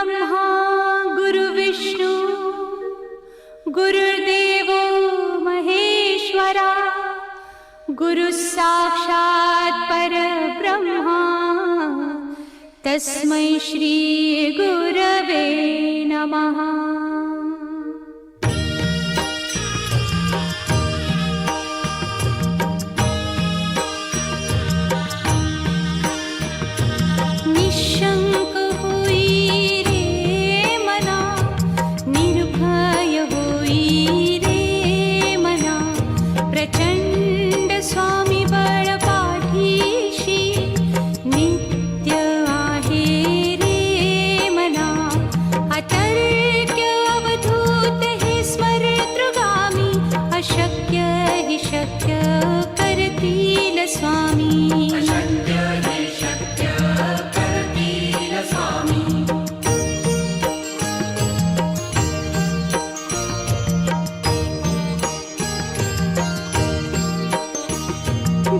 गुरुर्ब्रह्मा गुरुर्विष्णू गुरुर्देवो महेश्वरा गुरुसाक्षात् परब्रह्मा तस्मै श्री गुरवे नमः। निशंक होई रे मना, निर्भय होई रे मना, प्रचंड स्वामी बळ पाठीशी नित्य आहे रे मना। अतर्क्य अवधूत हे स्मरतृगामी, अशक्य हि शक्य करतील स्वामी।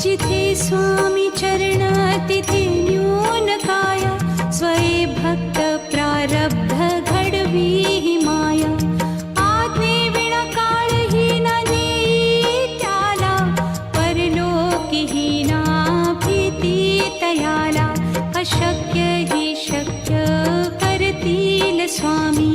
जिथे स्वामी चरण तिथे न्यून काय, स्वये भक्त प्रारब्ध घडवी ही माया। आज्ञे विना काळही ना नेई त्याला, परलोकी ही ना भीती तयाला। अशक्य ही शक्य करतील स्वामी।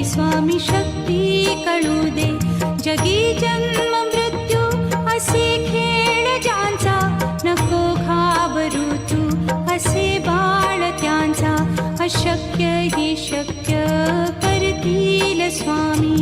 स्वामी शक्ती कळू दे, जगी जन्म मृत्यू असे खेळ ज्यांचा। नको घाबरू तू असे बाळ त्यांचा, अशक्य ही शक्य करतील स्वामी।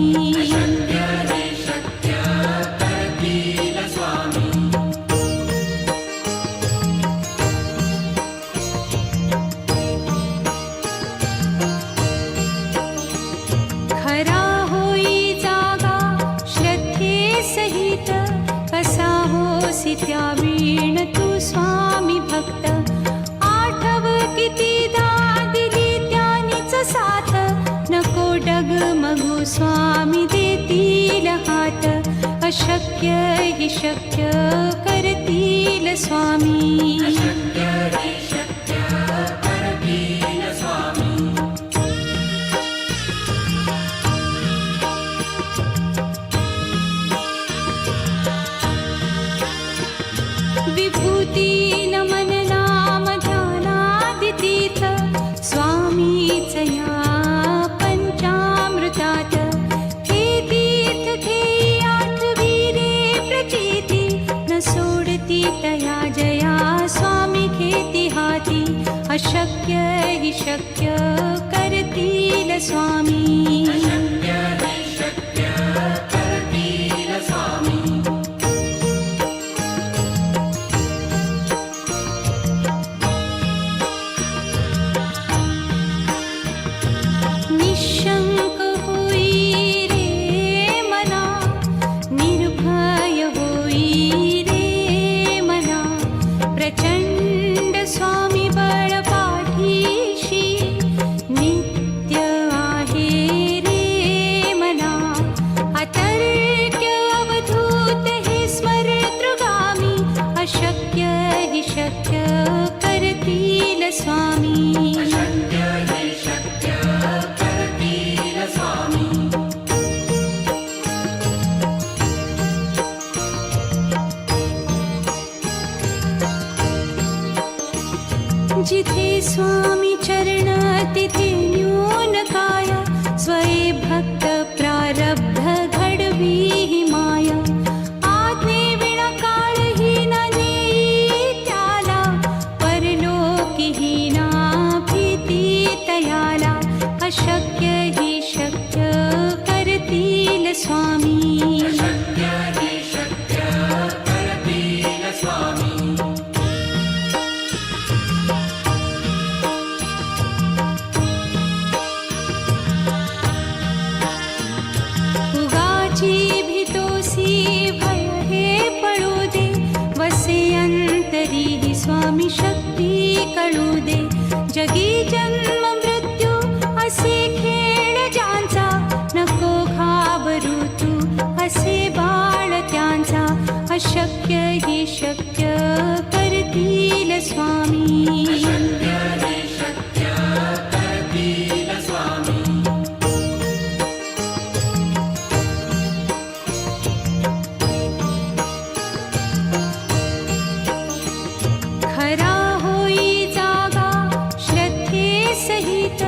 त्यावीण तू स्वामी भक्त, आठव कितीदा दिली त्यानीच साथ। नको डगमगू स्वामी देतील हात, अशक्य हि शक्य करतील स्वामी। विभूती नमन नाम ध्यानादितीर्थ, स्वामीच या पंचामृतात। हे तीर्थ घेई आठवी रे प्रचिती, न सोडती तया जया स्वामी घेती हाती। अशक्य हि शक्य करतील स्वामी। निशंक होई रे मना, निर्भय होई रे मना, प्रचंड स्वामी बळ पाठीशी नित्य आहे रे मना। अतर्क्य अवधूत हे स्मरतृगामी, अशक्य हि शक्य करतील स्वामी। जिथे स्वामी चरण तिथे न्यून काय, स्वये भक्त प्रारब्ध घडवी ही माया। आज्ञे विना काळही ना नेई त्याला, परलोकी ही ना भीती तयाला। अशक्य ही शक्य करतील स्वामी। तरीही स्वामी शक्ती कळू दे. जगी जन्म मृत्यू असे खेळ ज्यांचा, नको घाबरू तू असे बाळ त्यांचा. अशक्य ही शक्य करतील स्वामी. खरा होई जागा श्रद्धे सहित,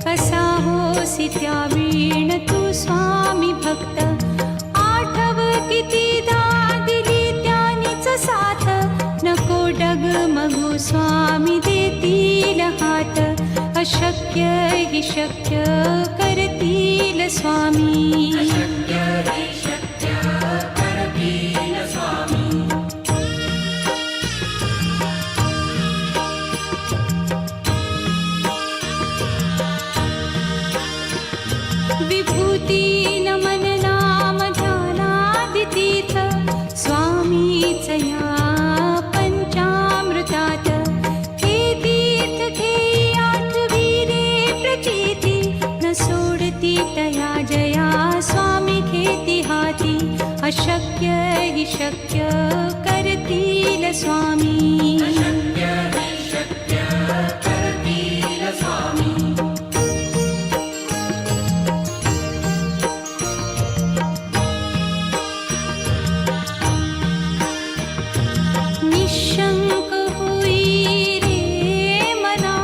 कसा होसी त्या वीण तू स्वामी भक्त. आठव कितीदा दिली त्यानीच साथ, नको डगमगू स्वामी देतील हात. अशक्य ही शक्य करतील स्वामी. विभूती नमन नाम ध्यानादितीर्थ, स्वामीच या पंचामृतात. हे तीर्थ घेई आठवी रे प्रचिती, न सोडती तया जया स्वामी घेती हाती. अशक्य ही शक्य करतील स्वामी. निशंक होई रे मना,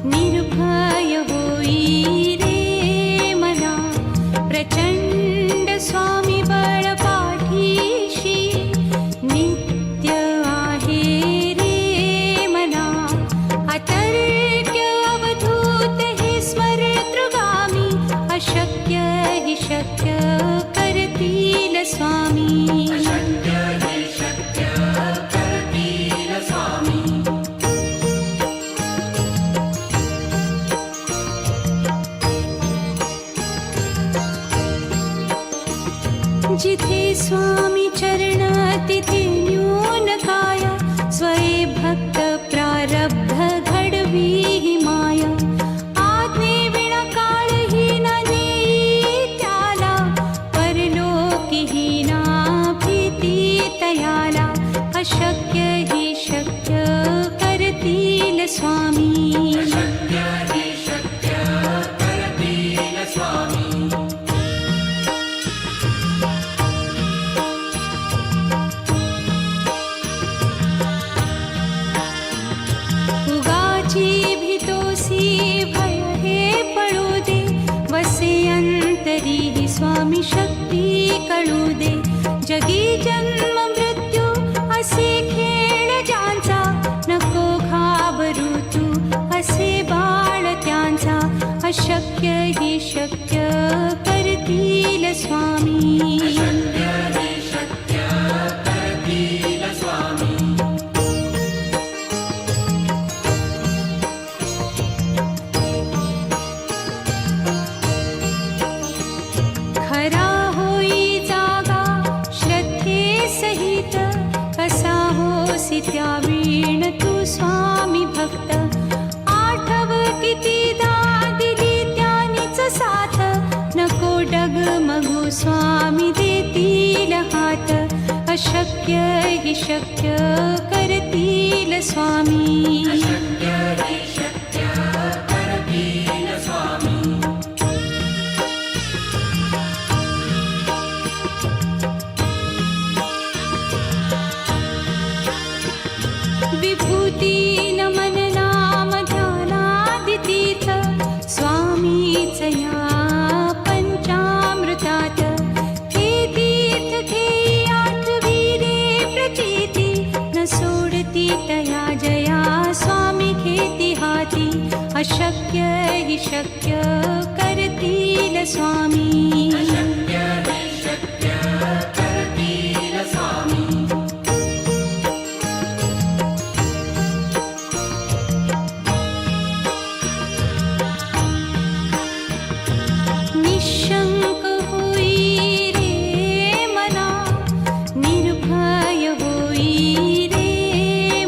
निर्भय होई रे मना. प्रचंड स्वामी बळ पाठीशी, नित्य आहे रे मना. अतर्क्य अवधूत हे स्मरतृगामी, अशक्य हि शक्य करतील स्वामी. जिथे स्वामी चरण तिथे न्यून काया, स्वये भक्त प्रारब्ध घडवी ही माया. आज्ञे विना काळही न नेई त्याला, परलोकीही ना भीती तयाला. अशक्य ही शक्य करतील स्वामी. उगाची भीतोसी भय हे पळू दे, वसे अंतरी ही स्वामी शक्ती कळू दे. जगी जन्म मृत्यू असे खेळ ज्यांचा, नको घाबरू तू असे बाळ त्यांचा. अशक्य ही शक्य करतील स्वामी. खरा होई जागा श्रद्धे सहित, कसा होसी त्या वीण तू स्वामी भक्त. आठव कितीदा दिली त्यानीच साथ, नको डगमगू स्वामी देतील हात. अशक्य हि शक्य करतील स्वामी. विभूती नमन नाम ध्यानादितीर्थ, स्वामीच या पंचामृतात. हे तीर्थ घेई आठवी रे प्रचिती, न सोडती तया जया स्वामी घेती हाती. अशक्य हि शक्य करतील स्वामी. निशंक होई रे मना, निर्भय होई रे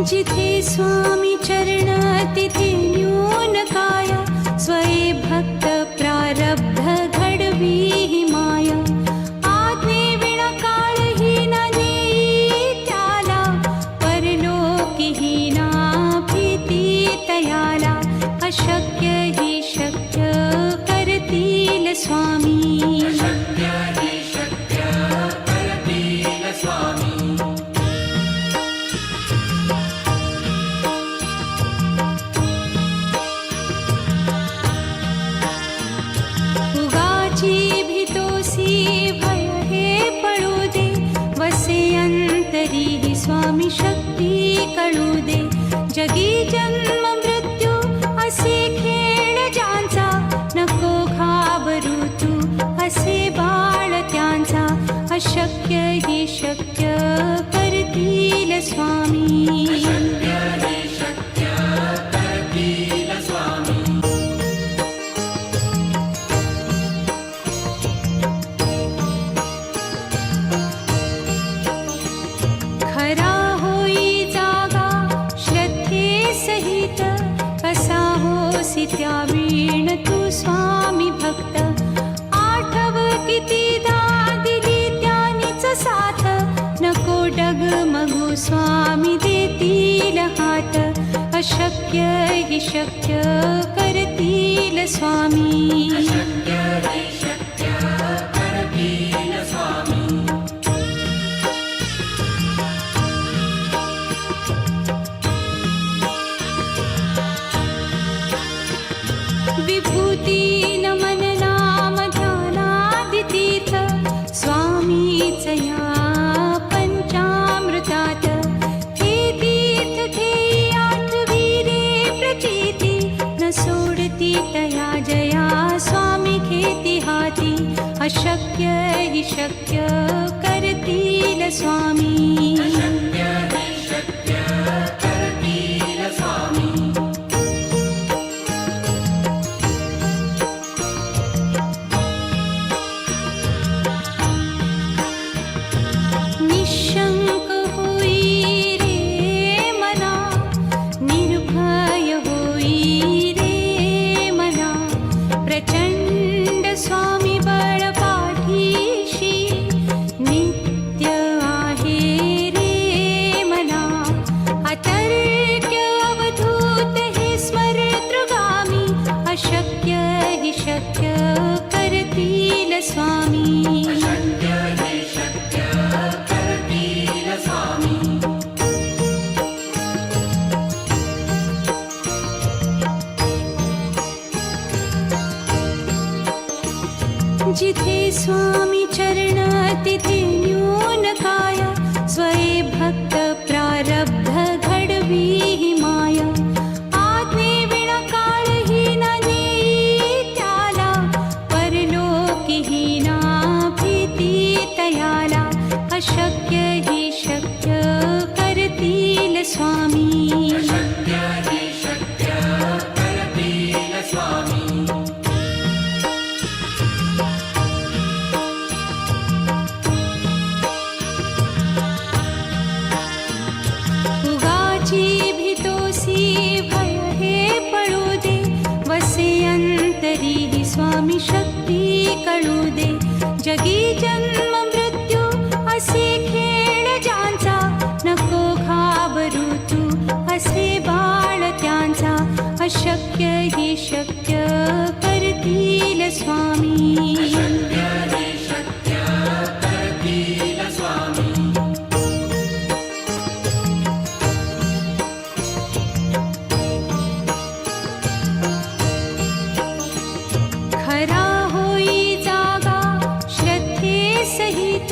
जिथे स्वामी चरण तिथे न्यून काया, स्वये भक्त प्रारब्ध घडवी ही माया. आज्ञे विना काळही न नेई त्याला, परलोकीही ना भीती तयाला. अशक्य ही शक्य करतील स्वामी. उगाची भीतोसी भय हे पळू दे, वसे अंतरी ही स्वामी शक्ती कळू दे. जगी जन्म मृत्यू असे खेळ ज्यांचा, नको घाबरू तू असे बाळ त्यांचा. अशक्य ही शक्य करतील स्वामी. खरा होई जागा श्रद्धे सहित, कसा होसी त्या वीण तू स्वामी भक्त. आठव कितीदा दिली त्यानीच साथ, नको डगमगू स्वामी देतील हात. अशक्य ही शक्य करतील स्वामी. विभूती नमन नाम ध्यानादितीर्थ, स्वामीच या पंचामृतात. हे तीर्थ घेई आठवी रे प्रचिती, न सोडती तया जया स्वामी घेती हाती. अशक्य ही शक्य करतील स्वामी. निशंक होई रे मना, निर्भय होई रे मना. प्रचंड स्वामी बळ पाठीशी, नित्य आहे रे मना. अतर्क्य अवधूत हे स्मरतृगामी, अशक्य ही शक्य करतील स्वामी. जिथे स्वामी चरण तिथे न्यून काया, स्वये भक्त प्रारब्ध घडवी ही माया. आज्ञे विना काळही न नेई त्याला, परलोकीही ना भीती तयाला. अशक्य ही शक्य करतील स्वामी. उगाची भीतोसी भय हे पळू दे, वसे अंतरी ही स्वामी शक्ती कळू दे. जगी जन्म मृत्यू असे खेळ ज्यांचा, नको घाबरू तू असे बाळ त्यांचा. अशक्य ही शक्य करतील स्वामी. खरा होई जागा श्रद्धे सहित,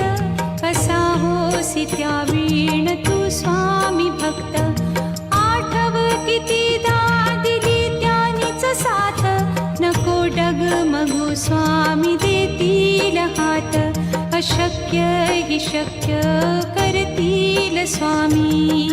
कसा होसी त्या वीण तू स्वामी भक्त. आठव कितीदा दिली त्यानीच साथ, नको डगमगू स्वामी देतील हात. अशक्य ही शक्य करतील स्वामी.